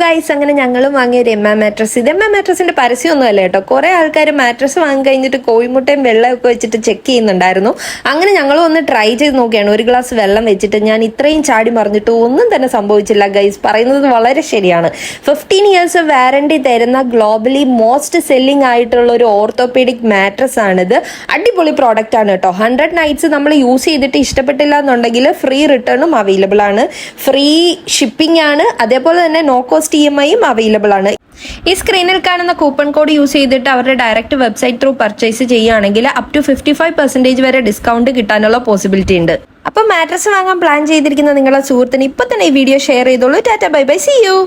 Guys, അങ്ങനെ ഞങ്ങളും വാങ്ങിയ ഒരു മാട്രസ്. ഇത് മാട്രസിന്റെ പരസ്യമൊന്നും അല്ല കേട്ടോ. കുറെ ആൾക്കാർ മാട്രസ് വാങ്ങി കഴിഞ്ഞിട്ട് കോഴിമുട്ടയും വെള്ളമൊക്കെ വെച്ചിട്ട് ചെക്ക് ചെയ്യുന്നുണ്ടായിരുന്നു. അങ്ങനെ ഞങ്ങളും ഒന്ന് ട്രൈ ചെയ്ത് നോക്കിയാണ്. ഒരു ഗ്ലാസ് വെള്ളം വെച്ചിട്ട് ഞാൻ ഇത്രയും ചാടി മറിഞ്ഞിട്ട് ഒന്നും തന്നെ സംഭവിച്ചില്ല ഗൈസ്. പറയുന്നത് വളരെ ശരിയാണ്. 15 years വാറണ്ടി തരുന്ന ഗ്ലോബലി മോസ്റ്റ് സെല്ലിംഗ് ആയിട്ടുള്ള ഒരു ഓർത്തോപീഡിക് മാട്രസ് ആണിത്. അടിപൊളി പ്രോഡക്റ്റ് ആണ് കേട്ടോ. 100 nights നമ്മൾ യൂസ് ചെയ്തിട്ട് ഇഷ്ടപ്പെട്ടില്ല എന്നുണ്ടെങ്കിൽ ഫ്രീ റിട്ടേണും അവൈലബിൾ ആണ്, ഫ്രീ ഷിപ്പിംഗ് ആണ്, അതേപോലെ തന്നെ നോ കോസ്റ്റ് EMI അവൈലബിൾ ആണ്. ഈ സ്ക്രീനിൽ കാണുന്ന കൂപ്പൺ കോഡ് യൂസ് ചെയ്തിട്ട് അവരുടെ ഡയറക്റ്റ് വെബ്സൈറ്റ് ത്രൂ പർച്ചേസ് ചെയ്യുകയാണെങ്കിൽ അപ് ടു 55% വരെ ഡിസ്കൗണ്ട് കിട്ടാനുള്ള പോസിബിലിറ്റി ഉണ്ട്. അപ്പം മാട്രസ് വാങ്ങാൻ പ്ലാൻ ചെയ്തിരിക്കുന്ന നിങ്ങളുടെ സുഹൃത്തിന് ഇപ്പൊ തന്നെ ഈ വീഡിയോ ഷെയർ ചെയ്തോളൂ. Tata, bye bye, see U.